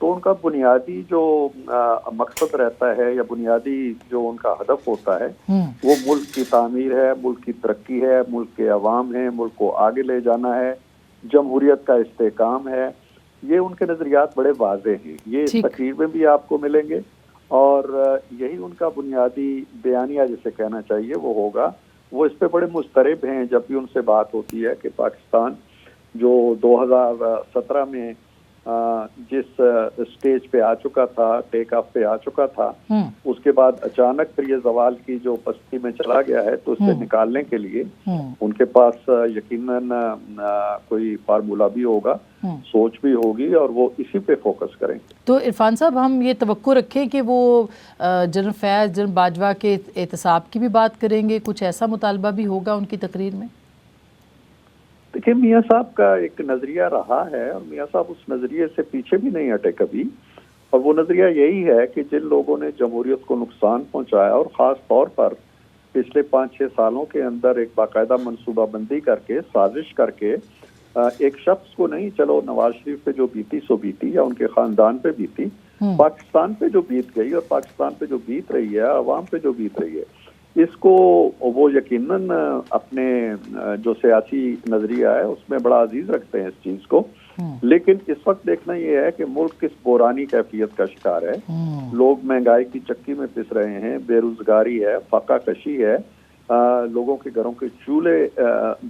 تو ان کا بنیادی جو مقصد رہتا ہے یا بنیادی جو ان کا ہدف ہوتا ہے وہ ملک کی تعمیر ہے، ملک کی ترقی ہے، ملک کے عوام ہیں، ملک کو آگے لے جانا ہے، جمہوریت کا استحکام ہے. یہ ان کے نظریات بڑے واضح ہیں، یہ تقریر میں بھی آپ کو ملیں گے، اور یہی ان کا بنیادی بیانیہ جسے کہنا چاہیے وہ ہوگا. وہ اس پہ بڑے مضطرب ہیں جب بھی ان سے بات ہوتی ہے کہ پاکستان جو 2017 میں جس سٹیج پہ آ چکا تھا، ٹیک آف پہ آ چکا تھا، اس کے بعد اچانک پھر یہ زوال کی جو پستی میں چلا گیا ہے، تو اس سے نکالنے کے لیے ان کے پاس یقیناً کوئی فارمولا بھی ہوگا، سوچ بھی ہوگی، اور وہ اسی پہ فوکس کریں. تو عرفان صاحب ہم یہ توقع رکھیں کہ وہ جنرل فیض، جنرل باجوہ کے احتساب کی بھی بات کریں گے، کچھ ایسا مطالبہ بھی ہوگا ان کی تقریر میں؟ دیکھیں، میاں صاحب کا ایک نظریہ رہا ہے اور میاں صاحب اس نظریے سے پیچھے بھی نہیں ہٹے کبھی، اور وہ نظریہ یہی ہے کہ جن لوگوں نے جمہوریت کو نقصان پہنچایا، اور خاص طور پر پچھلے 5-6 سالوں کے اندر ایک باقاعدہ منصوبہ بندی کر کے، سازش کر کے، ایک شخص کو نہیں، چلو نواز شریف پہ جو بیتی سو بیتی، یا ان کے خاندان پہ بیتی، پاکستان پہ جو بیت گئی اور پاکستان پہ جو بیت رہی ہے، عوام پہ جو بیت رہی ہے، اس کو وہ یقیناً اپنے جو سیاسی نظریہ ہے اس میں بڑا عزیز رکھتے ہیں اس چیز کو. لیکن اس وقت دیکھنا یہ ہے کہ ملک کس بحرانی کیفیت کا شکار ہے. لوگ مہنگائی کی چکی میں پس رہے ہیں، بے روزگاری ہے، فاقہ کشی ہے، لوگوں کے گھروں کے چولہے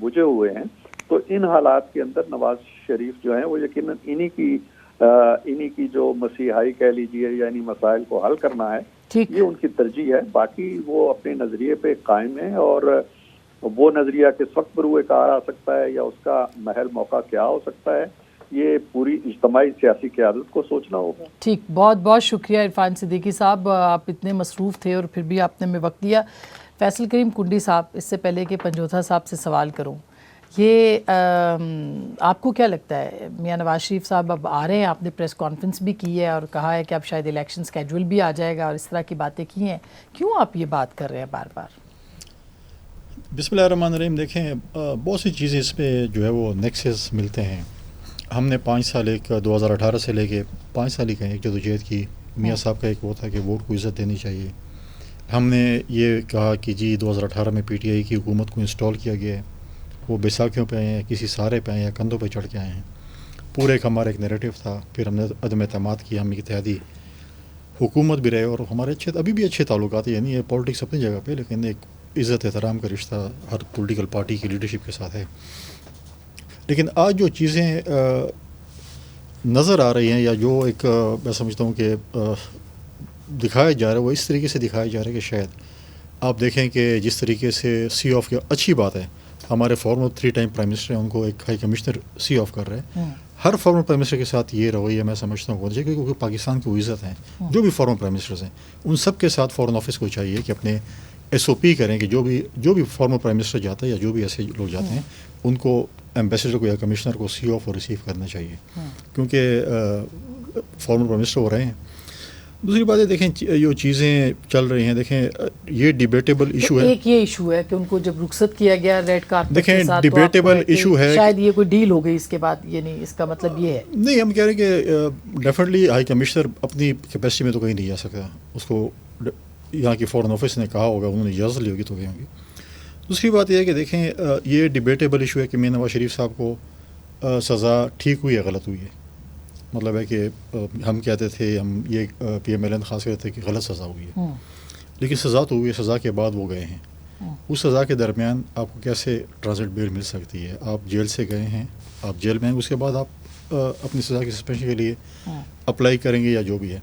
بجھے ہوئے ہیں. تو ان حالات کے اندر نواز شریف جو ہیں وہ یقیناً انہی کی جو مسیحائی کہہ لیجیے یا انہی مسائل کو حل کرنا ہے، یہ ان کی ترجیح ہے. باقی وہ اپنے نظریے پہ قائم ہیں، اور وہ نظریہ کس وقت بروئے کار آ سکتا ہے یا اس کا محل موقع کیا ہو سکتا ہے، یہ پوری اجتماعی سیاسی قیادت کو سوچنا ہوگا. ٹھیک، بہت بہت شکریہ عرفان صدیقی صاحب، آپ اتنے مصروف تھے اور پھر بھی آپ نے ہمیں وقت دیا. فیصل کریم کنڈی صاحب، اس سے پہلے کہ پنجوتھا صاحب سے سوال کروں، یہ آپ کو کیا لگتا ہے میاں نواز شریف صاحب اب آ رہے ہیں، آپ نے پریس کانفرنس بھی کی ہے اور کہا ہے کہ اب شاید الیکشن سکیجول بھی آ جائے گا اور اس طرح کی باتیں کی ہیں، کیوں آپ یہ بات کر رہے ہیں بار بار؟ بسم اللہ الرحمن الرحیم. دیکھیں، بہت سی چیزیں اس پہ جو ہے وہ نیکسز ملتے ہیں. ہم نے 5 سال، ایک 2018 سے لے کے 5 سال ہی کہیں ایک جدوجہد کی. میاں صاحب کا ایک وہ تھا کہ ووٹ کو عزت دینی چاہیے. ہم نے یہ کہا کہ جی 2018 میں پی ٹی آئی کی حکومت کو انسٹال کیا گیا ہے، وہ بیساکھیوں پہ آئے ہیں، کسی سہارے پہ آئے ہیں یا کندھوں پہ چڑھ کے آئے ہیں. پورے ایک ہمارا ایک نیریٹو تھا. پھر ہم نے عدم اعتماد کیا، ہم اتحادی حکومت بھی رہے اور ہمارے ابھی بھی اچھے تعلقات ہیں. یعنی یہ پولیٹکس اپنی جگہ پہ، لیکن ایک عزت احترام کا رشتہ ہر پولیٹیکل پارٹی کی لیڈرشپ کے ساتھ ہے. لیکن آج جو چیزیں نظر آ رہی ہیں، یا جو ایک میں سمجھتا ہوں کہ دکھایا جا رہا ہے، وہ اس طریقے سے دکھایا جا رہا ہے کہ شاید آپ دیکھیں کہ جس طریقے سے سی آف کی اچھی بات ہے، ہمارے فارمر 3 ٹائم پرائم منسٹر ہیں، ان کو ایک ہائی کمشنر سی آف کر رہے ہیں. ہر فارمر پرائم منسٹر کے ساتھ یہ رویہ میں سمجھتا ہوں کیونکہ پاکستان کی عزت ہیں. جو بھی فارمر پرائم منسٹرز ہیں ان سب کے ساتھ فارن آفس کو چاہیے کہ اپنے ایس او پی کریں کہ جو بھی فارمر پرائم منسٹر جاتا ہے یا جو بھی ایسے لوگ جاتے ہیں ان کو ایمبیسڈر کو یا کمشنر کو سی آف اور ریسیو کرنا چاہیے، کیونکہ فارمر پرائم منسٹر ہو رہے ہیں. دوسری بات ہے، دیکھیں جو چیزیں چل رہی ہیں، دیکھیں یہ ڈیبیٹیبل ایشو ہے. ایک یہ ایشو ہے کہ ان کو جب رخصت کیا گیا ریڈ کارپٹ کے دیکھیں ساتھ، ڈیبیٹیبل ایشو ہے، شاید یہ کوئی ڈیل ہو گئی اس کے بعد، یعنی اس کا مطلب یہ ہے نہیں. ہم کہہ رہے ہیں کہ ڈیفینیٹلی ہائی کمشنر اپنی کیپیسٹی میں تو کہیں نہیں جا سکتا. اس کو یہاں کی فارن آفس نے کہا ہوگا، انہوں نے اجازت لی ہوگی تو گئی ہوگی. دوسری بات یہ ہے کہ دیکھیں یہ ڈیبیٹیبل ایشو ہے کہ میاں نواز شریف صاحب کو سزا ٹھیک ہوئی یا غلط ہوئی ہے. مطلب ہے کہ ہم کہتے تھے، ہم یہ پی ایم ایل این خاص کہتے تھے کہ غلط سزا ہوئی ہے، لیکن سزا تو ہوئی ہے. سزا کے بعد وہ گئے ہیں. اس سزا کے درمیان آپ کو کیسے ٹرانزٹ بیل مل سکتی ہے؟ آپ جیل سے گئے ہیں، آپ جیل میں ہیں، اس کے بعد آپ اپنی سزا کی سسپینشن کے لیے اپلائی کریں گے یا جو بھی ہے.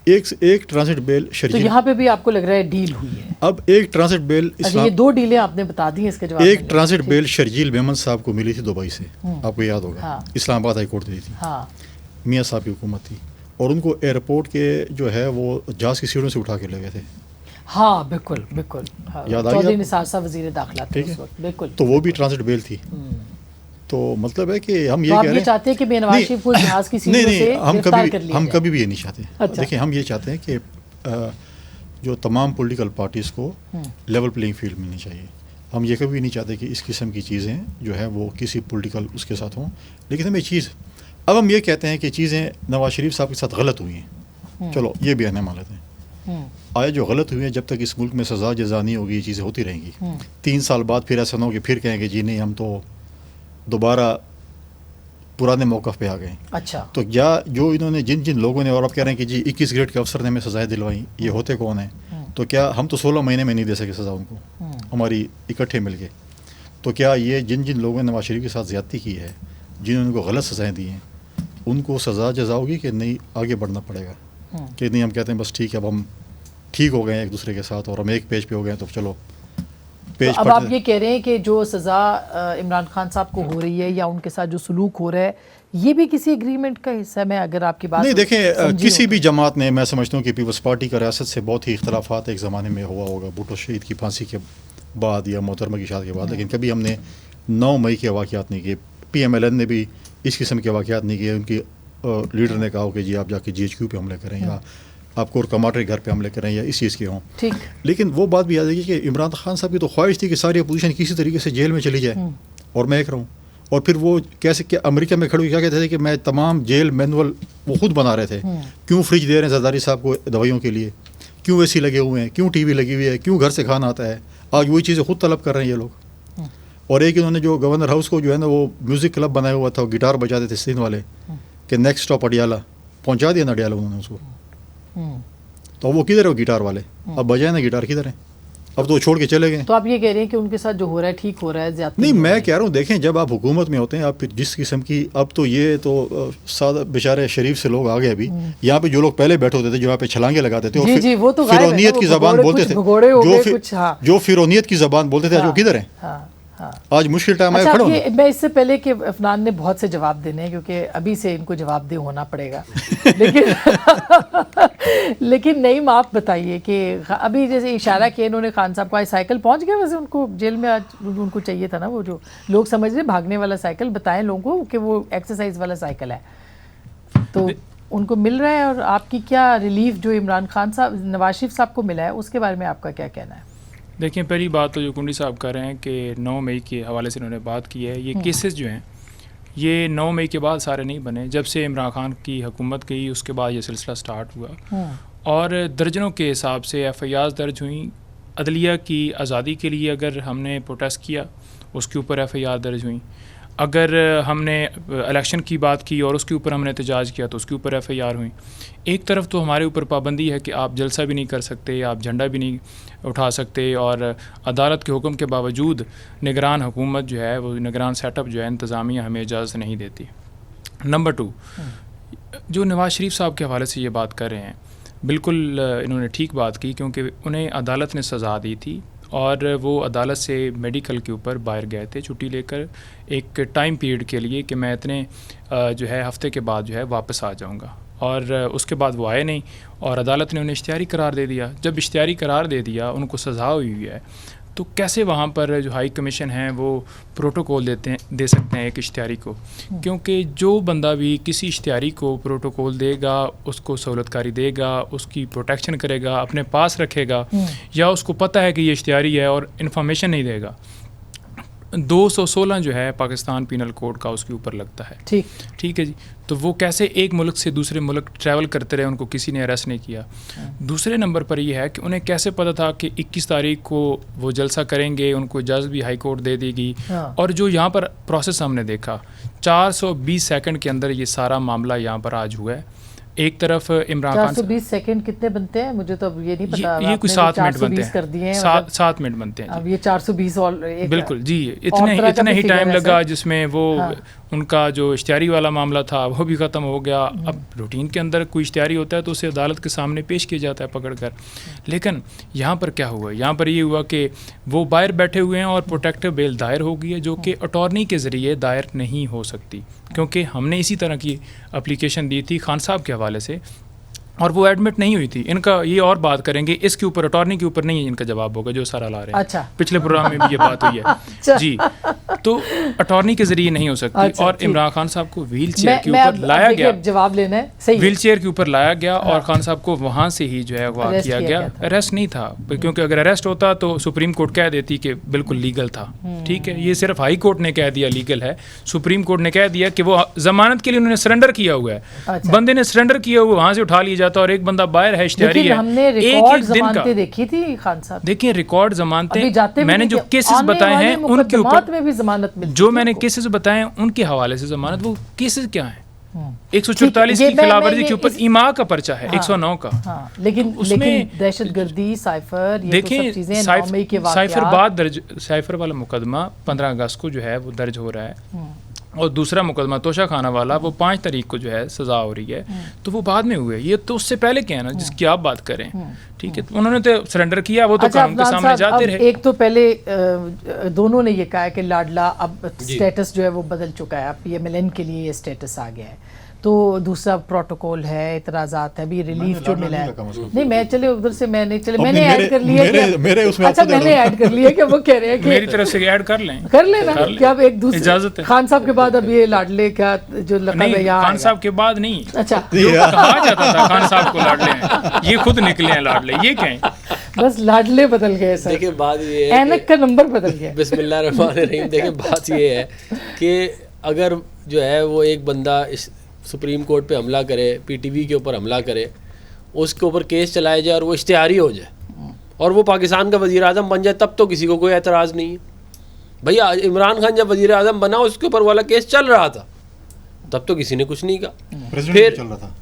ایک ٹرانزٹ بیل تو یہاں پہ بھی آپ کو لگ رہا ہے ڈیل ہوئی ہے. اب ایک ٹرانزٹ بیل، یہ 2 ڈیلیں آپ نے بتا دی ہیں اس کے جواب. ایک ٹرانزٹ بیل شرجیل میمن صاحب کو ملی تھی دبئی سے، آپ کو یاد ہوگا، اسلام آباد ہائی کورٹ دی تھی، میاں صاحب کی حکومت تھی، اور ان کو ایئرپورٹ کے جو ہے وہ جہاز کی سیڑھیوں سے اٹھا کے لے گئے تھے. ہاں بالکل بالکل، چودھری نثار صاحب وزیر داخلہ تھے اس وقت. بالکل، تو وہ بھی ٹرانزٹ بیل تھی. تو مطلب ہے کہ ہم یہ کہہ رہے ہیں، چاہتے ہیں کہ میاں نواز شریف کو جہاز کی سیڑھیوں سے گرفتار کر لیا جائے. ہم کبھی بھی یہ نہیں چاہتے. دیکھیں ہم یہ چاہتے ہیں کہ جو تمام پولیٹیکل پارٹیز کو لیول پلینگ فیلڈ ملنی چاہیے. ہم یہ کبھی نہیں چاہتے کہ اس قسم کی چیزیں جو ہے وہ کسی پولیٹیکل اس کے ساتھ ہوں. لیکن ہمیں چیز اب ہم یہ کہتے ہیں کہ چیزیں نواز شریف صاحب کے ساتھ غلط ہوئی ہیں، چلو یہ بھی مان لیتے ہیں، آیا جو غلط ہوئی ہیں جب تک اس ملک میں سزا جزا نہیں ہوگی یہ چیزیں ہوتی رہیں گی. 3 سال بعد پھر ایسا نہ ہو کہ پھر کہیں کہ جی نہیں ہم تو دوبارہ پرانے موقف پہ آ گئے. اچھا تو جو انہوں نے جن لوگوں نے، اور اب کہہ رہے ہیں کہ جی 21 گریڈ کے افسر نے ہمیں سزائیں دلوائیں، یہ ہوتے کون ہیں؟ تو کیا ہم تو 16 مہینے میں نہیں دے سکے سزا ان کو ہماری اکٹھے مل کے؟ تو کیا یہ جن لوگوں نے نواز شریف کے ساتھ زیادتی کی ہے، جنہوں نے ان کو غلط سزائیں دی ہیں، ان کو سزا جزا ہوگی کہ نہیں آگے بڑھنا پڑے گا؟ کہ نہیں ہم کہتے ہیں بس ٹھیک ہے اب ہم ٹھیک ہو گئے ہیں ایک دوسرے کے ساتھ اور ہم ایک پیج پہ ہو گئے ہیں تو چلو پیج اب آپ یہ کہہ رہے ہیں کہ جو سزا عمران خان صاحب کو ہو رہی ہے یا ان کے ساتھ جو سلوک ہو رہا ہے یہ بھی کسی اگریمنٹ کا حصہ ہے؟ میں اگر آپ کی بات نہیں دیکھیں، کسی بھی جماعت نے، میں سمجھتا ہوں کہ پیپلز پارٹی کا ریاست سے بہت ہی اختلافات ایک زمانے میں ہوا ہوگا بھٹو شہید کی پھانسی کے بعد یا محترمہ کی شاد کے بعد، لیکن کبھی ہم نے 9 مئی کے واقعات نہیں کیے. پی ایم ایل این نے بھی اس قسم کے واقعات نہیں کیے. ان کی لیڈر نے کہا کہ جی آپ جا کے GHQ پہ حملے کریں یا آپ کور کماٹر کے گھر پہ حملے کریں یا اس چیز کے ہوں. ٹھیک، لیکن وہ بات بھی یاد ہے کہ عمران خان صاحب کی تو خواہش تھی کہ ساری اپوزیشن کسی طریقے سے جیل میں چلی جائے اور میں ایک رہوں. اور پھر وہ کیسے کہ امریکہ میں کھڑے ہوئے کیا کہتے تھے کہ میں تمام جیل مینول وہ خود بنا رہے تھے. کیوں فریج دے رہے ہیں زرداری صاحب کو دوائیوں کے لیے؟ کیوں AC لگے ہوئے ہیں؟ کیوں TV لگی ہوئی ہے؟ کیوں گھر سے کھانا آتا ہے؟ آج وہی چیزیں خود طلب کر رہے ہیں یہ لوگ. اور ایک انہوں نے جو گورنر ہاؤس کو جو ہے نا وہ میوزک کلب بنایا ہوا تھا، وہ گٹار بجاتے تھے سین والے کہ نیکسٹ اسٹاپ اڈیالہ، پہنچا دیا نا اڈیالہ انہوں نے اس کو. تو وہ کدھر ہے وہ گٹار والے؟ اب بجائے نا گٹار کدھر ہیں؟ اب تو وہ چھوڑ کے چلے گئے. تو آپ یہ کہہ رہے ہیں کہ ان کے ساتھ جو ہو رہا ہے ٹھیک ہو رہا ہے زیادہ؟ نہیں، میں کہہ رہا ہوں دیکھیں جب آپ حکومت میں ہوتے ہیں آپ پھر جس قسم کی، اب تو یہ تو سادہ بیچارے شریف سے لوگ آ گئے ابھی یہاں پہ جو لوگ پہلے بیٹھے ہوتے تھے جو یہاں پہ چھلانگے لگاتے تھے اور فرونیت کی زبان بولتے تھے، جو فرونیت کی زبان بولتے تھے آج وہ کدھر ہیں؟ آج مشکل ٹائم آیا کھڑا ہونا. میں اس سے پہلے کہ عفنان نے بہت سے جواب دینے ہیں کیونکہ ابھی سے ان کو جواب دہ ہونا پڑے گا لیکن نعیم آپ بتائیے کہ ابھی جیسے اشارہ کیا انہوں نے خان صاحب کو، سائیکل پہنچ گیا ویسے ان کو جیل میں؟ آج ان کو چاہیے تھا نا وہ جو لوگ سمجھ رہے بھاگنے والا سائیکل، بتائیں لوگوں کو کہ وہ ایکسرسائز والا سائیکل ہے تو ان کو مل رہا ہے. اور آپ کی کیا ریلیف جو عمران خان صاحب نواز شریف صاحب کو ملا ہے اس کے بارے میں آپ کا کیا کہنا ہے؟ دیکھیں پہلی بات تو جو کنڈی صاحب کر رہے ہیں کہ 9 مئی کے حوالے سے انہوں نے بات کی ہے، یہ کیسز جو ہیں یہ 9 مئی کے بعد سارے نہیں بنے. جب سے عمران خان کی حکومت گئی اس کے بعد یہ سلسلہ سٹارٹ ہوا اور درجنوں کے حساب سے FIRs درج ہوئیں. عدلیہ کی آزادی کے لیے اگر ہم نے پروٹیسٹ کیا اس کے اوپر FIR درج ہوئیں. اگر ہم نے الیکشن کی بات کی اور اس کے اوپر ہم نے احتجاج کیا تو اس کے اوپر FIR ہوئیں. ایک طرف تو ہمارے اوپر پابندی ہے کہ آپ جلسہ بھی نہیں کر سکتے، آپ جھنڈا بھی نہیں اٹھا سکتے، اور عدالت کے حکم کے باوجود نگران حکومت جو ہے وہ نگران سیٹ اپ جو ہے انتظامیہ ہمیں اجازت نہیں دیتی. نمبر 2، جو نواز شریف صاحب کے حوالے سے یہ بات کر رہے ہیں بالکل انہوں نے ٹھیک بات کی، کیونکہ انہیں عدالت نے سزا دی تھی اور وہ عدالت سے میڈیکل کے اوپر باہر گئے تھے چھٹی لے کر ایک ٹائم پیریڈ کے لیے کہ میں اتنے جو ہے ہفتے کے بعد جو ہے واپس آ جاؤں گا، اور اس کے بعد وہ آئے نہیں اور عدالت نے انہیں اشتہاری قرار دے دیا. جب اشتہاری قرار دے دیا ان کو سزا ہوئی ہے تو کیسے وہاں پر جو ہائی کمیشن ہیں وہ پروٹوکول دے سکتے ہیں ایک اشتہاری کو؟ کیونکہ جو بندہ بھی کسی اشتہاری کو پروٹوکول دے گا، اس کو سہولت کاری دے گا، اس کی پروٹیکشن کرے گا، اپنے پاس رکھے گا، یا اس کو پتہ ہے کہ یہ اشتہاری ہے اور انفارمیشن نہیں دے گا، 216 جو ہے پاکستان پینل کوڈ کا اس کے اوپر لگتا ہے. ٹھیک ہے جی. تو وہ کیسے ایک ملک سے دوسرے ملک ٹریول کرتے رہے، ان کو کسی نے اریسٹ نہیں کیا. دوسرے نمبر پر یہ ہے کہ انہیں کیسے پتہ تھا کہ 21 تاریخ کو وہ جلسہ کریں گے، ان کو اجازت بھی ہائی کورٹ دے دے گی. اور جو یہاں پر پروسیس ہم نے دیکھا 420 سیکنڈ کے اندر یہ سارا معاملہ یہاں پر آج ہوا ہے. ایک طرف عمران خان 420 سیکنڈ کتنے بنتے ہیں؟ مجھے تو اب یہ نہیں پتا. یہ کوئی 7 منٹ بنتے ہیں، 7 منٹ بنتے ہیں. اب یہ 420 بالکل جی، اتنا ہی ٹائم لگا جس میں وہ ان کا جو اشتہاری والا معاملہ تھا وہ بھی ختم ہو گیا. اب روٹین کے اندر کوئی اشتہاری ہوتا ہے تو اسے عدالت کے سامنے پیش کیا جاتا ہے پکڑ کر. لیکن یہاں پر کیا ہوا؟ یہاں پر یہ ہوا کہ وہ باہر بیٹھے ہوئے ہیں اور پروٹیکٹیو بیل دائر ہو گئی ہے جو کہ اٹارنی کے ذریعے دائر نہیں ہو سکتی، کیونکہ ہم نے اسی طرح کی اپلیکیشن دی تھی خان صاحب کے حوالے سے. اور وہ ایڈمٹ نہیں ہوئی تھی. ان کا یہ اور بات کریں گے اس کے اوپر, اٹارنی کے اوپر نہیں ان کا جواب ہوگا جو سارا لا رہے ہیں. اچھا, پچھلے پروگرام میں بھی یہ بات ہوئی ہے جی. تو اٹارنی کے ذریعے نہیں ہو سکتی. اور عمران خان صاحب کو ویل چیئر کے اوپر لایا گیا, جواب لینا ہے صحیح, ویل چیئر کے اوپر لایا گیا اور خان صاحب کو وہاں سے ہی جو ہے وہ کیا گیا. اریسٹ نہیں تھا, کیونکہ اگر اریسٹ ہوتا تو سپریم کورٹ کہہ دیتی کہ بالکل لیگل تھا. ٹھیک ہے, یہ صرف ہائی کورٹ نے کہہ دیا لیگل ہے, سپریم کورٹ نے کہہ دیا کہ وہ ضمانت کے لیے انہوں نے سرنڈر کیا ہوا ہے. بندے نے سرنڈر کیا ہوا, وہاں سے اٹھا لیا جاتا اور ایک بندہ باہر ہے, اشتہاری ہے. ہم نے ریکارڈ ضمانتیں دیکھی تھی خان صاحب, دیکھیں ریکارڈ ضمانتیں میں نے جو کیسز بتائے ہیں ان کے اوپر میں بھی ضمانت ملتی, جو میں نے کیسز بتائے ہیں ان کے حوالے سے ضمانت. وہ کیسز کیا ہیں؟ 144 کی خلاف ورزی کے اوپر ایما کا پرچہ ہے, 109 کا. لیکن دہشت گردی, سائفر, دیکھیں سائفر بعد درج, سائفر والا مقدمہ 15 اگست کو جو ہے وہ درج ہو رہا ہے, اور دوسرا مقدمہ توشہ خانہ والا وہ 5 تاریخ کو جو ہے سزا ہو رہی ہے. تو وہ بعد میں ہوئے, یہ تو اس سے پہلے کیا ہے نا جس کی آپ بات کریں. ٹھیک ہے, انہوں نے تو سرنڈر کیا, وہ تو قانون کے سامنے جاتے رہے. ایک تو پہلے دونوں نے یہ کہا ہے کہ لاڈلا اب سٹیٹس جو ہے وہ بدل چکا ہے, اب یہ ملن کے لیے یہ سٹیٹس آ گیا ہے. تو دوسرا پروٹوکول ہے, اعتراضات ہے, ابھی ریلیف جو ملا ہے. نہیں میں چلے ادھر سے میں نے چلے میں نے ایڈ کر لیا, اچھا میں نے ایڈ کر لیا کہ وہ کہہ رہے ہیں کہ میری طرف سے ایڈ کر لیں نا کہ اب ایک دوسرے خان صاحب کے بعد اب یہ لاڈلے کا جو لقب ہے یہاں, خان صاحب کے بعد نہیں, اچھا کہا جاتا تھا خان صاحب کو لاڈلے ہیں, یہ خود نکلے ہیں لاڈلے, یہ کہیں بس لاڈلے بدل گئے سر. دیکھیں بات یہ ہے, اینک کا نمبر بدل گیا. بسم اللہ الرحمن الرحیم. دیکھیں بات یہ ہے کہ اگر جو ہے وہ ایک بندہ سپریم کورٹ پہ حملہ کرے, پی ٹی وی کے اوپر حملہ کرے, اس کے اوپر کیس چلایا جائے اور وہ اشتہاری ہو جائے اور وہ پاکستان کا وزیر اعظم بن جائے, تب تو کسی کو کوئی اعتراض نہیں ہے. بھیا عمران خان جب وزیر اعظم بنا اس کے اوپر والا کیس چل رہا تھا, تب تو کسی نے کچھ نہیں کہا. پھر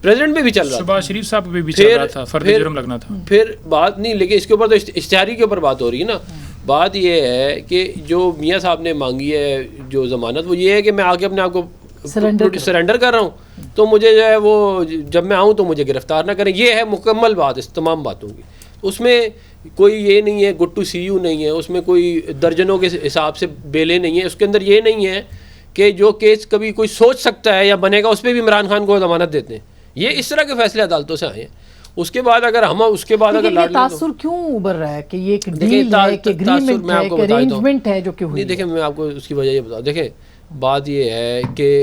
پریزیڈنٹ پہ بھی چل رہا تھا, شہباز شریف صاحب پہ بھی چل رہا تھا, فرد جرم لگنا تھا. پھر بات نہیں, لیکن اس کے اوپر تو اشتہاری کے اوپر بات ہو رہی ہے نا. بات یہ ہے کہ جو میاں صاحب نے مانگی ہے جو ضمانت, وہ یہ ہے کہ میں آگے اپنے آپ کو سرنڈر کر رہا ہوں, تو مجھے جو ہے وہ جب میں آؤں تو مجھے گرفتار نہ کریں. یہ ہے مکمل بات اس تمام باتوں کی. اس میں کوئی یہ نہیں ہے گڈ ٹو سی یو نہیں ہے, اس میں کوئی درجنوں کے حساب سے بیلے نہیں ہیں. اس کے اندر یہ نہیں ہے کہ جو کیس کبھی کوئی سوچ سکتا ہے یا بنے گا اس پہ بھی عمران خان کو ضمانت دیتے ہیں. یہ اس طرح کے فیصلے عدالتوں سے آئے ہیں. اس کے بعد اگر ہم اس کے بعد اگر یہ تاثر کیوں ابھر رہا ہے کہ یہ ایک ڈیل ہے, ایک ایگریمنٹ ہے, ایک ارینجمنٹ ہے جو کہ ہوئی. دیکھیں میں آپ کو اس کی وجہ یہ بتاؤں. دیکھیں بات یہ ہے کہ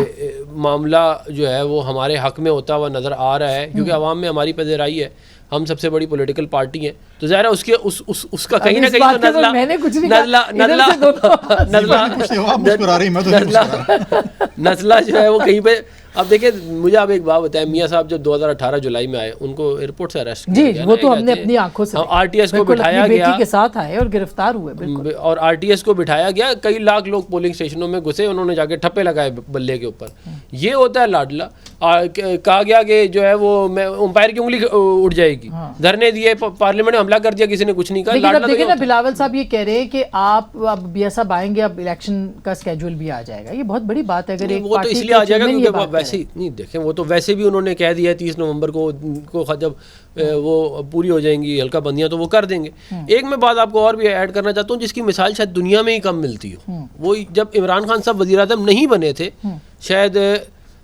معاملہ جو ہے وہ ہمارے حق میں ہوتا ہوا نظر آ رہا ہے, کیونکہ عوام میں ہماری پذیرائی ہے, ہم سب سے بڑی پولیٹیکل پارٹی ہیں, تو ظاہر ہے اس کا کہیں نہ کہیں نزلہ جو ہے وہ کہیں پہ. اب دیکھیں مجھے آپ ایک بات بتائیں, میاں صاحب جب 2018 جولائی میں آئے ان کو ایئرپورٹ سے اریسٹ کیا گیا, وہ تو ہم نے اپنی آنکھوں سے آر ٹی ایس کو بٹھایا گیا, بیٹی کے ساتھ آئے اور گرفتار ہوئے, اور آر ٹی ایس کو بٹھایا گیا, کئی لاکھ لوگ پولنگ اسٹیشنوں میں گھسے, انہوں نے جا کے ٹھپے لگائے بلے کے اوپر. یہ ہوتا ہے لاڈلا. کہا گیا کہ جو ہے وہ امپائر کی انگلی اٹھ جائے گی, دھرنے دیے, پارلیمنٹ میں حملہ کر دیا, کسی نے کچھ نہیں کہا. دیکھیں نا بلاول صاحب یہ کہہ رہے ہیں کہ آپ اب بیا صاحب آئیں گے, اب الیکشن کا اسکیجول بھی آ جائے گا. یہ بہت بڑی بات ہے. اگر وہ تو اس لیے آ جائے گا کیونکہ ویسے ہی نہیں, دیکھیں وہ تو ویسے بھی انہوں نے کہہ دیا 30 نومبر کو جب وہ پوری ہو جائیں گی حلقہ بندیاں تو وہ کر دیں گے. ایک میں بات آپ کو اور بھی ایڈ کرنا چاہتا ہوں جس کی مثال شاید دنیا میں ہی کم ملتی ہو. وہ جب عمران خان صاحب وزیر اعظم نہیں بنے تھے, شاید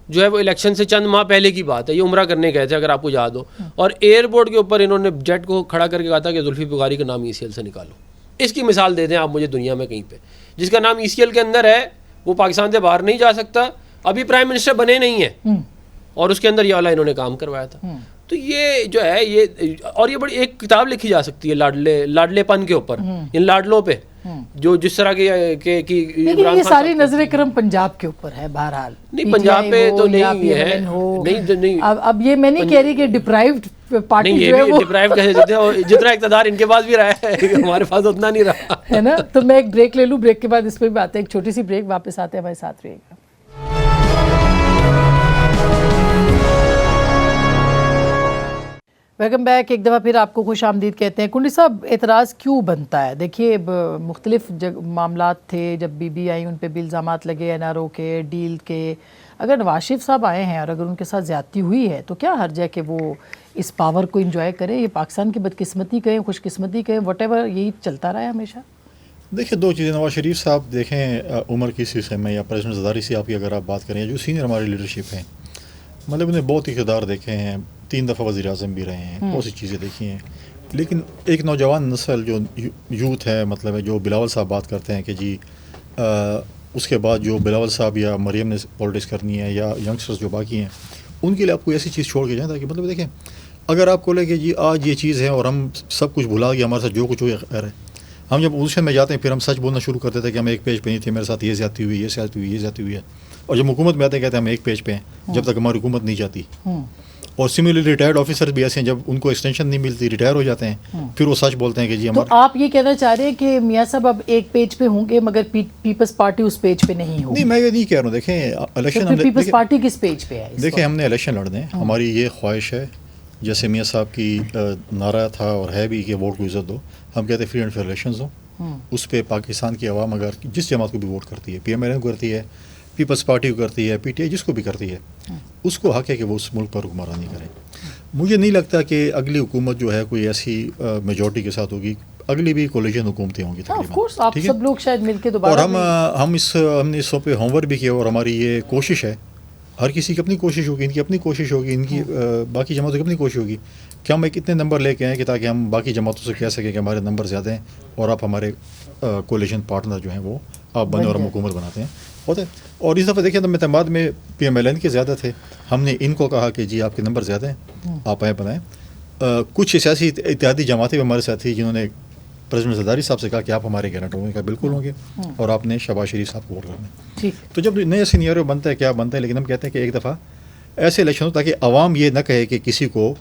جو ہے وہ الیکشن سے چند ماہ پہلے کی بات ہے, یہ عمرہ کرنے گئے تھے اگر آپ کو یاد ہو, اور ایئرپورٹ کے اوپر انہوں نے جیٹ کو کھڑا کر کے کہا تھا کہ زلفی بخاری کا نام ECL سے نکالو. اس کی مثال دے دیں آپ مجھے دنیا میں کہیں پہ جس کا نام ECL کے اندر ہے, وہ پاکستان سے باہر نہیں جا سکتا, ابھی پرائم منسٹر بنے نہیں ہیں, اور اس کے اندر یہ والا انہوں نے کام کروایا تھا. تو یہ جو ہے یہ, اور یہ بڑی ایک کتاب لکھی جا سکتی ہے لاڈلے پن کے اوپر, ان لاڈلوں پہ جو جس طرح کے یہ ساری نظر کرم پنجاب کے اوپر ہے. بہرحال نہیں پنجاب پہ تو نہیں ہے, نہیں. اب یہ میں نہیں کہہ رہی کہ ڈپرائیوڈ پارٹی جو ہے وہ ڈپرائیو کیسے دیتے ہیں, اور جتنا اقتدار ان کے پاس بھی رہا ہے ہمارے پاس اتنا نہیں رہا ہے نا. تو میں ایک بریک لے لوں, بریک کے بعد اس پہ بھی آتے ہیں, ایک چھوٹی سی بریک, واپس آتے ہیں, ہمارے ساتھ رہیے گا. Welcome back. ایک دفعہ پھر آپ کو خوش آمدید کہتے ہیں. کنڈی صاحب اعتراض کیوں بنتا ہے؟ دیکھیے مختلف معاملات تھے, جب بی بی آئی ان پہ بھی الزامات لگے NRO کے, ڈیل کے. اگر نواز شریف صاحب آئے ہیں اور اگر ان کے ساتھ زیادتی ہوئی ہے تو کیا حرج ہے کہ وہ اس پاور کو انجوائے کریں؟ یہ پاکستان کی بدقسمتی کہیں, خوش قسمتی کہیں, واٹ ایور, یہی چلتا رہا ہے ہمیشہ. دیکھیں دو چیزیں, نواز شریف صاحب دیکھیں عمر کی حصے میں یا پریزیڈنٹ زرداری صاحب کی اگر آپ بات کریں, جو سینئر ہماری لیڈرشپ ہیں, مطلب انہیں بہت اقتدار دیکھے ہیں, 3 دفعہ وزیر اعظم بھی رہے ہیں, بہت سی چیزیں دیکھی ہیں, لیکن ایک نوجوان نسل جو یوتھ ہے, مطلب ہے جو بلاول صاحب بات کرتے ہیں کہ جی اس کے بعد جو بلاول صاحب یا مریم نے پالیٹکس کرنی ہے یا ینگسٹرز جو باقی ہیں, ان کے لیے آپ کو ایسی چیز چھوڑ کے جائیں تاکہ مطلب دیکھیں اگر آپ کو لے کہ جی آج یہ چیز ہے اور ہم سب کچھ بھلا گیا, ہمارے ساتھ جو کچھ ہو خیر ہے, ہم جب پوزیشن میں جاتے ہیں پھر ہم سچ بولنا شروع کرتے تھے کہ ہم ایک پیج پہ نہیں تھے, میرے ساتھ یہ زیادتی ہوئی, یہ زیادتی ہوئی, یہ زیادتی ہوئی ہے, اور جب حکومت میں آتے ہیں کہتے ہیں ہم ایک پیج پہ ہیں جب تک ہماری حکومت نہیں جاتی. اور سملرلی ریٹائرڈ آفیسر بھی ایسے ہیں جب ان کو ایکسٹینشن نہیں ملتی ریٹائر ہو جاتے ہیں, پھر وہ سچ بولتے ہیں کہ جی تو ہمارا. آپ یہ کہنا چاہ رہے ہیں کہ میاں صاحب اب ایک پیج پہ ہوں گے مگر پیپلز پارٹی اس پیج پہ نہیں ہوگی؟ نہیں میں یہ نہیں کہہ رہا ہوں, دیکھیں الیکشن پیپلز پارٹی کس پیج پہ ہے؟ دیکھیں ہم نے الیکشن لڑنے, ہماری یہ خواہش ہے جیسے میاں صاحب کی نعرہ تھا اور ہے بھی کہ ووٹ کو عزت دو, ہم کہتے ہیں فری اینڈ فیئر الیکشنز ہوں, اس پہ پاکستان کی عوام اگر جس جماعت کو بھی ووٹ کرتی ہے, پی ایم ایل این کو کرتی ہے, پیپلز پارٹی کو کرتی ہے, پی ٹی آئی جس کو بھی کرتی ہے, اس کو حق ہے کہ وہ اس ملک پر حکمرانی کرے. مجھے نہیں لگتا کہ اگلی حکومت جو ہے کوئی ایسی میجورٹی کے ساتھ ہوگی, اگلی بھی کولیجن حکومتیں ہوں گی تقریباً, آپ سب لوگ شاید مل کے دوبارہ. اور ہم نے اس پہ ہوم ورک بھی کیا, اور ہماری یہ کوشش ہے, ہر کسی کی اپنی کوشش ہوگی, ان کی اپنی کوشش ہوگی, ان کی باقی جماعتوں کی اپنی کوشش ہوگی کہ ہم کتنے نمبر لے کے آئیں کہ تاکہ ہم باقی جماعتوں سے کہہ سکیں کہ ہمارے نمبر زیادہ ہیں اور آپ ہمارے کولیشن پارٹنر جو ہیں وہ آپ بنے اور ہم حکومت بناتے ہیں ہوتے. اور اس دفعہ دیکھیں تو اعتماد میں پی ایم ایل این کے زیادہ تھے, ہم نے ان کو کہا کہ جی آپ کے نمبر زیادہ ہیں, آپ آئیں بنائیں. کچھ سیاسی اتحادی جماعتیں بھی ہمارے ساتھ تھیں جنہوں نے پریزیڈنٹ زرداری صاحب سے کہا کہ آپ ہمارے گارنٹر ہوں گے, کہا بالکل ہوں گے, اور آپ نے شہباز شریف صاحب کو ووٹ کرنا. تو جب نیا سینیریو بنتا ہے کیا بنتا ہے, لیکن ہم کہتے ہیں کہ ایک دفعہ ایسے الیکشن ہو تاکہ عوام یہ نہ کہے کہ کسی کو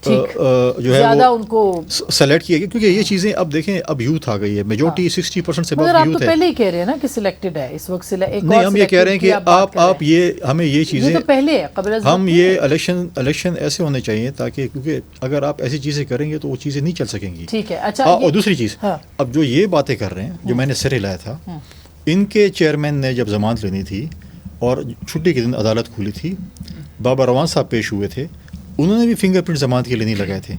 جو ہے وہ ان کو سلیکٹ کیا گیا, کیونکہ یہ چیزیں اب دیکھیں اب یوتھ آ گئی ہے, میجورٹی 60% سے بہت یوتھ ہے. پہلے ہی کہہ رہے ہیں نا کہ سلیکٹڈ ہے اس وقت, نہیں ہم یہ کہہ رہے ہیں کہ آپ یہ ہمیں یہ چیزیں پہلے قبل ہم یہ الیکشن ایسے ہونے چاہیے تاکہ, کیونکہ اگر آپ ایسی چیزیں کریں گے تو وہ چیزیں نہیں چل سکیں گی. ٹھیک ہے, اچھا. اور دوسری چیز, اب جو یہ باتیں کر رہے ہیں جو میں نے سر ہلایا تھا, ان کے چیئرمین نے جب ضمانت لینی تھی اور چھٹی کے دن عدالت کھلی تھی, بابا روان صاحب پیش ہوئے تھے, انہوں نے بھی فنگر پرنٹ ضمانت کے لیے نہیں لگائے تھے,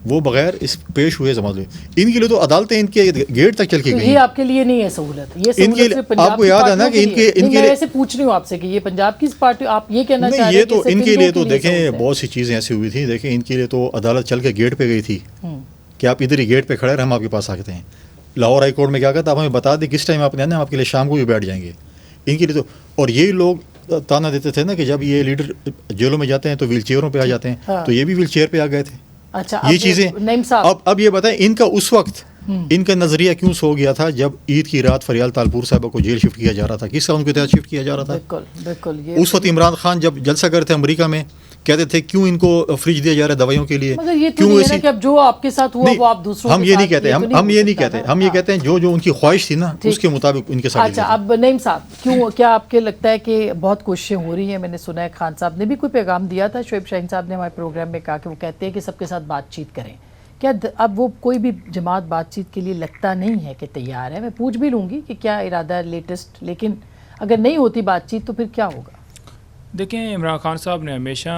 وہ بغیر اس پیش ہوئے ضمانت لے. ان کے لیے تو عدالتیں ان کے گیٹ تک چل کے گئی. یہ آپ کے لیے نہیں ہے سہولت, یہ ان کے آپ کو یاد ہے نا کہ ان کے میں ایسے پوچھ رہی ہوں آپ سے کہ یہ پنجاب کی پارٹی, آپ یہ کہنا چاہ رہے ہیں؟ یہ تو ان کے لیے تو دیکھیں بہت سی چیزیں ایسی ہوئی تھیں, دیکھیں ان کے لیے تو عدالت چل کے گیٹ پہ گئی تھی کہ آپ ادھر ہی گیٹ پہ کھڑے رہے, ہم آپ کے پاس آتے ہیں. لاہور ہائی کورٹ میں کیا کہتا, آپ ہمیں بتا دیں کس ٹائم آپ نے آنا, ہم آپ کے لیے شام کو بھی بیٹھ جائیں گے. ان کے لیے تو, اور یہی لوگ تانا دیتے تھے نا کہ جب یہ لیڈر جیلوں میں جاتے ہیں تو ویل چیئروں پہ آ جاتے ہیں, تو یہ بھی ویل چیئر پہ آ گئے تھے. اچھا, یہ چیزیں اب یہ بتائیں ان کا اس وقت ان کا نظریہ کیوں سو گیا تھا جب عید کی رات فریال تالپور صاحبہ کو جیل شفٹ کیا جا رہا تھا, کس کا ان کے تحت شفٹ کیا جا رہا تھا؟ بالکل. اس وقت عمران خان جب جلسہ کرتے تھے امریکہ میں, کہتے تھے کیوں ان کو فریج دیا جا رہا ہے دوائیوں کے لیے, کیوں ایسی, کہ اب جو آپ کے ساتھ ہوا وہ آپ دوسروں ہم یہ نہیں کہتے, ہم یہ نہیں کہتے, ہم یہ کہتے ہیں جو ان کی خواہش تھی نا اس کے مطابق ان کے ساتھ. اچھا, اب نعیم صاحب کیوں, کیا آپ کے لگتا ہے کہ بہت کوششیں ہو رہی ہیں؟ میں نے سنا ہے خان صاحب نے بھی کوئی پیغام دیا تھا, شعیب شاہین صاحب نے ہمارے پروگرام میں کہا کہ وہ کہتے ہیں کہ سب کے ساتھ بات چیت کریں. کیا اب وہ کوئی بھی جماعت بات چیت کے لیے لگتا نہیں ہے کہ تیار ہے؟ میں پوچھ بھی لوں گی کہ کیا ارادہ ہے لیٹسٹ, لیکن اگر نہیں ہوتی بات چیت تو پھر کیا ہوگا؟ دیکھیں عمران خان صاحب نے ہمیشہ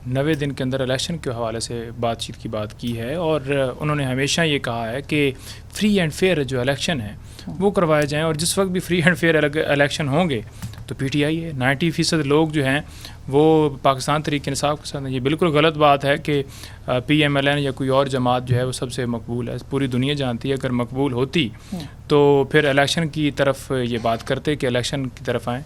90 دن کے اندر الیکشن کے حوالے سے بات چیت کی بات کی ہے, اور انہوں نے ہمیشہ یہ کہا ہے کہ فری اینڈ فیئر جو الیکشن ہے وہ کروائے جائیں, اور جس وقت بھی فری اینڈ فیئر الیکشن ہوں گے تو پی ٹی آئی ہے. 90% لوگ جو ہیں وہ پاکستان تحریک انصاف کے ساتھ ہیں. یہ بالکل غلط بات ہے کہ پی ایم ایل این یا کوئی اور جماعت جو ہے وہ سب سے مقبول ہے. پوری دنیا جانتی ہے اگر مقبول ہوتی تو پھر الیکشن کی طرف یہ بات کرتے کہ الیکشن کی طرف آئیں.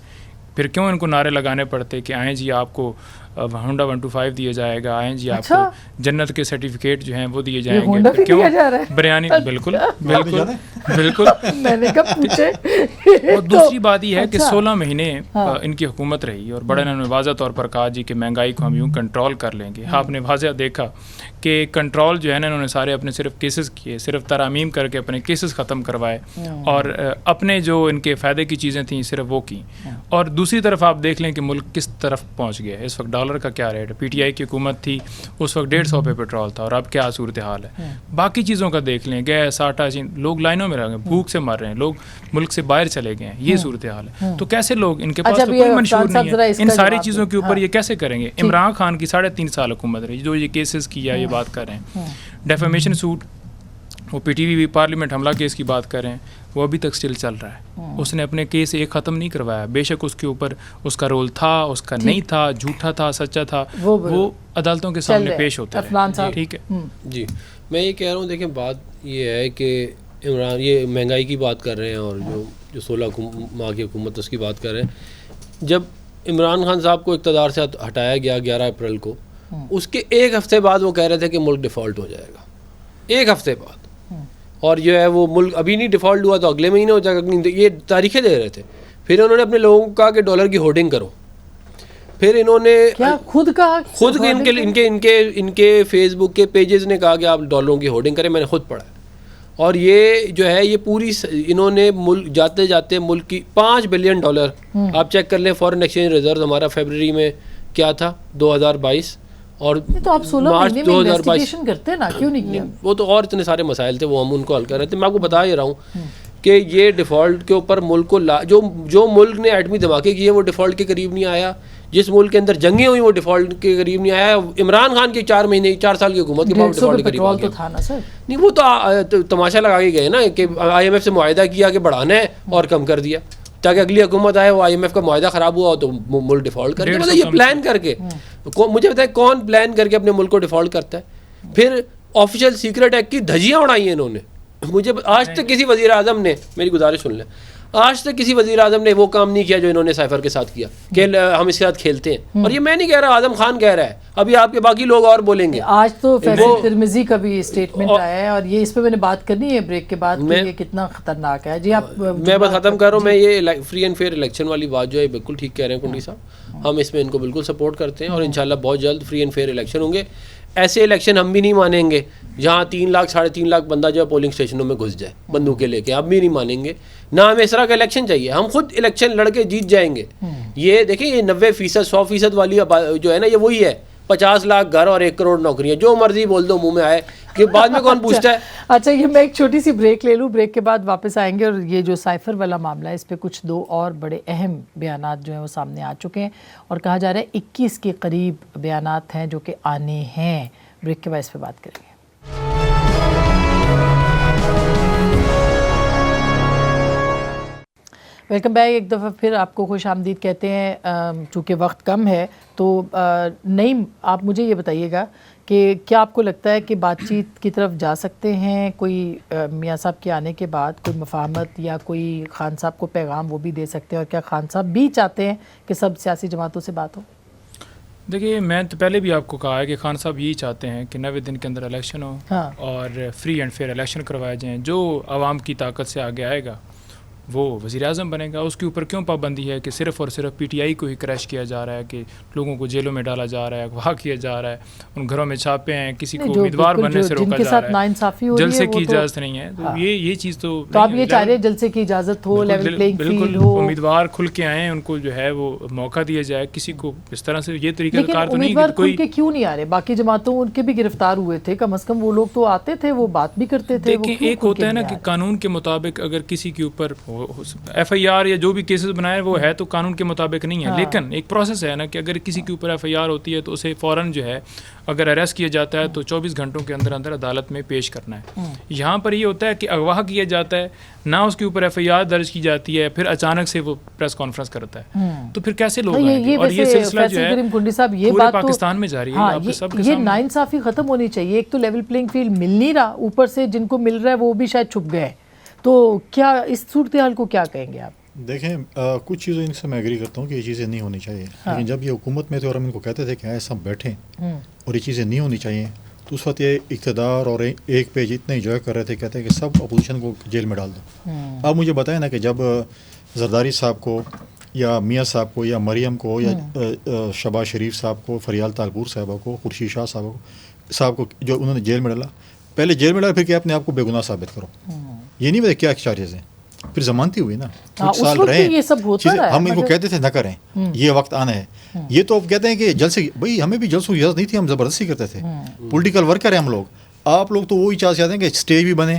پھر کیوں ان کو نعرے لگانے پڑتے کہ آئیں جی آپ کو ہونڈا 125 دیا جائے گا, آئیں جی آپ کو جنت کے سرٹیفکیٹ جو ہیں وہ دیے جائیں گے, کیوں بریانی. بالکل بالکل بالکل. میں نے کب پوچھے. اور دوسری بات یہ ہے کہ 16 مہینے ان کی حکومت رہی اور بڑے انہوں نے واضح طور پر کہا جی کہ مہنگائی کو ہم یوں کنٹرول کر لیں گے. آپ نے واضح دیکھا کہ کنٹرول جو ہے نا انہوں نے سارے اپنے صرف کیسز کیے, صرف ترامیم کر کے اپنے کیسز ختم کروائے, اور اپنے جو ان کے فائدے کی چیزیں تھیں صرف وہ کی. اور دوسری طرف آپ دیکھ لیں کہ ملک کس طرف پہنچ گیا ہے. اس وقت ڈالر کا کیا ریٹ ہے, پی ٹی آئی کی حکومت تھی اس وقت 150 پہ پیٹرول تھا, اور اب کیا صورتحال ہے. باقی چیزوں کا دیکھ لیں, گیس آٹا چین, لوگ لائنوں میں رہ گئے, بھوک سے مر رہے ہیں, لوگ ملک سے باہر چلے گئے ہیں, یہ صورتحال ہے. تو کیسے لوگ, ان کے پاس تو کوئی منشور نہیں ہے, ان ساری چیزوں کے اوپر یہ کیسے کریں گے؟ عمران خان کی 3.5 سال حکومت رہی, جو یہ کیسز کی یا یہ بات کر رہے ہیں, ڈیفیمیشن سوٹ وہ PTV بھی پارلیمنٹ حملہ کیس کی بات کر رہے ہیں, وہ ابھی تک سٹل چل رہا ہے. اس نے اپنے کیس ایک ختم نہیں کروایا, بے شک اس کے اوپر اس کا رول تھا, اس کا نہیں تھا, جھوٹا تھا, سچا تھا, وہ عدالتوں کے سامنے پیش ہوتا ہے. ٹھیک ہے جی, میں یہ کہہ رہا ہوں, دیکھیں بات یہ ہے کہ عمران یہ مہنگائی کی بات کر رہے ہیں اور جو 16 ماہ کی حکومت اس کی بات کر رہے ہیں. جب عمران خان صاحب کو اقتدار سے ہٹایا گیا 11 اپریل کو, اس کے ایک ہفتے بعد وہ کہہ رہے تھے کہ ملک ڈیفالٹ ہو جائے گا, ایک ہفتے بعد. اور جو ہے وہ ملک ابھی نہیں ڈیفالٹ ہوا تو اگلے مہینے ہو جائے گا, یہ تاریخیں دے رہے تھے. پھر انہوں نے اپنے لوگوں کو کہا کہ ڈالر کی ہورڈنگ کرو. پھر انہوں نے خود ان کے فیس بک کے پیجز نے کہا کہ آپ ڈالروں کی ہورڈنگ کریں, میں نے خود پڑھا. اور یہ جو ہے یہ پوری انہوں نے ملک جاتے جاتے ملک کی $5 بلین, آپ چیک کر لیں فارن ایکسچینج ریزرو ہمارا فیبرری میں کیا تھا 2022 اور تو آپ 16 مہینے میں انویسٹیگیشن کرتے نا, کیوں نہیں کیا؟ وہ تو اور اتنے سارے مسائل تھے, وہ ہم ان کو حل کر رہے تھے. میں آپ کو بتا ہی رہا ہوں کہ یہ ڈیفالٹ کے اوپر ملک کو جو ملک نے ایٹمی دھماکے کیے وہ ڈیفالٹ کے قریب نہیں آیا, جس ملک کے اندر جنگیں ہوئی وہ ڈیفالٹ کے قریب نہیں آیا. عمران خان کی 4 سال کی حکومت کے بعد ڈیفالٹ کے قریب آ گیا. نہیں وہ تو تماشا لگا کے گئے نا کہ IMF سے معاہدہ کیا کہ بڑھانا ہے اور کم کر دیا, تاکہ اگلی حکومت آئے, وہ IMF کا معاہدہ خراب ہوا تو ملک ڈیفالٹ کر کے. مطلب یہ پلان کر کے, مجھے بتائیں کون پلان کر کے اپنے ملک کو ڈیفالٹ کرتا ہے؟ پھر آفیشیل سیکرٹ ایکٹ کی دھجیاں اڑائی ہیں انہوں نے. مجھے آج تک کسی وزیر اعظم نے, میری گزارش سن لیں, آج تک کسی وزیر اعظم نے وہ کام نہیں کیا جو انہوں نے سائفر کے ساتھ کیا کہ ہم اس کے ساتھ کھیلتے ہیں. اور یہ میں نہیں کہہ رہا, اعظم خان کہہ رہا ہے, ابھی آپ کے باقی لوگ اور بولیں گے. آج تو فیصل ترمذی کا بھی اسٹیٹمنٹ آیا ہے, اور یہ اس پہ میں نے بات کرنی ہے بریک کے بعد کہ یہ کتنا خطرناک ہے. جی آپ, میں بس ختم کر رہا ہوں. میں یہ فری اینڈ فیئر الیکشن والی بات جو ہے بالکل ٹھیک کہہ رہے ہیں کنڈی صاحب, ہم اس میں ان کو بالکل سپورٹ کرتے ہیں, اور انشاءاللہ بہت جلد فری اینڈ فیئر الیکشن ہوں گے. ایسے الیکشن ہم بھی نہیں مانیں گے جہاں 3 لاکھ 3.5 لاکھ بندہ جو ہے پولنگ اسٹیشنوں میں گھس جائے بندوقیں لے کے, ہم بھی نہیں مانیں گے. نہ ہمیں اس طرح کا الیکشن چاہیے, ہم خود الیکشن لڑ کے جیت جائیں گے. یہ دیکھیں یہ 90% 100% والی جو ہے نا, یہ وہی ہے 50 لاکھ گھر اور 1 کروڑ نوکریاں, جو مرضی بول دو منہ میں آئے, کہ بعد میں کون پوچھتا ہے. اچھا یہ میں ایک چھوٹی سی بریک لے لوں, بریک کے بعد واپس آئیں گے. اور یہ جو سائفر والا معاملہ ہے, اس پہ کچھ 2 اور بڑے اہم بیانات جو ہیں وہ سامنے آ چکے ہیں, اور کہا جا رہا ہے 21 کے قریب بیانات ہیں جو کہ آنے ہیں. بریک کے بعد اس پہ بات کریں گے. ویلکم بیک, ایک دفعہ پھر آپ کو خوش آمدید کہتے ہیں. چونکہ وقت کم ہے تو نعیم آپ مجھے یہ بتائیے گا کہ کیا آپ کو لگتا ہے کہ بات چیت کی طرف جا سکتے ہیں کوئی میاں صاحب کے آنے کے بعد, کوئی مفاہمت یا کوئی خان صاحب کو پیغام وہ بھی دے سکتے ہیں, اور کیا خان صاحب بھی چاہتے ہیں کہ سب سیاسی جماعتوں سے بات ہو؟ دیکھیے میں تو پہلے بھی آپ کو کہا ہے کہ خان صاحب یہی چاہتے ہیں کہ 90 دن کے اندر الیکشن ہو, اور فری اینڈ فیئر الیکشن کروائے جائیں. جو عوام کی طاقت سے آگے آئے گا وہ وزیر اعظم بنے گا. اس کے اوپر کیوں پابندی ہے کہ صرف اور صرف PTI کو ہی کریش کیا جا رہا ہے, کہ لوگوں کو جیلوں میں ڈالا جا رہا ہے, اغوا کیا جا رہا ہے, ان گھروں میں چھاپے ہیں, کسی کو امیدوار بننے سے روکا جا رہا ہے, جلسے کی اجازت نہیں ہے. تو یہ چیز تو آپ یہ چاہ رہے ہیں جلسے کی اجازت ہو, لیول پلینگ فیلڈ ہو, امیدوار کھل کے آئیں, ان کو جو ہے وہ موقع دیا جائے. کسی کو اس طرح سے یہ طریقہ کار تو نہیں. کوئی کیوں نہیں آ رہے؟ باقی جماعتوں ان کے بھی گرفتار ہوئے تھے, کم از کم وہ لوگ تو آتے تھے, وہ بات بھی کرتے تھے. دیکھیں ایک ہوتا ہے نا کہ قانون کے مطابق اگر کسی کے اوپر FIR یا جو بھی کیسز بنائے وہ ہے تو قانون کے مطابق نہیں ہے, لیکن ایک پروسیس ہے نا کہ اگر کسی کے اوپر FIR ہوتی ہے تو اسے فوراً جو ہے اگر اریسٹ کیا جاتا ہے تو 24 گھنٹوں کے اندر اندر عدالت میں پیش کرنا ہے. یہاں پر یہ ہوتا ہے کہ اغوا کیا جاتا ہے, نہ اس کے اوپر FIR درج کی جاتی ہے, پھر اچانک سے وہ پریس کانفرنس کرتا ہے, تو پھر کیسے لوگ آئیں گے؟ اور یہ سلسلہ جو ہے پورے پاکستان میں جاری ہے. یہ ناانصافی ختم ہونی چاہیے. ایک تو لیول پلینگ فیلڈ مل نہیں رہا, اوپر سے جن کو مل رہا ہے وہ بھی شاید چھپ گئے. تو کیا اس صورتحال کو کیا کہیں گے آپ؟ دیکھیں کچھ چیزیں ان سے میں ایگری کرتا ہوں کہ یہ چیزیں نہیں ہونی چاہیے, لیکن جب یہ حکومت میں تھے اور ہم ان کو کہتے تھے کہ ایسا بیٹھیں اور یہ چیزیں نہیں ہونی چاہیے, تو اس وقت یہ اقتدار اور ایک پیج اتنے انجوائے کر رہے تھے, کہتے ہیں کہ سب اپوزیشن کو جیل میں ڈال دو. آپ مجھے بتائیں نا کہ جب زرداری صاحب کو یا میاں صاحب کو یا مریم کو یا شہباز شریف صاحب کو, فریال تالپور صاحبہ کو, خورشید شاہ صاحب کو جو انہوں نے جیل میں ڈالا, پہلے جیل میں ڈالا پھر کہ اپنے آپ کو بے گناہ ثابت کرو. یہ نہیں پتا کیا چارجز ہیں, پھر ضمانتی ہوئی نا, کچھ سال رہے, ہم ان کو کہتے تھے نہ کریں, یہ وقت آنا ہے. یہ تو اب کہتے ہیں کہ جلسے, بھائی ہمیں بھی جلسوں کی اجازت نہیں تھی, ہم زبردستی کرتے تھے, پولیٹیکل ورکر ہیں ہم لوگ. آپ لوگ تو وہی چاہتے ہیں کہ اسٹیج بھی بنے,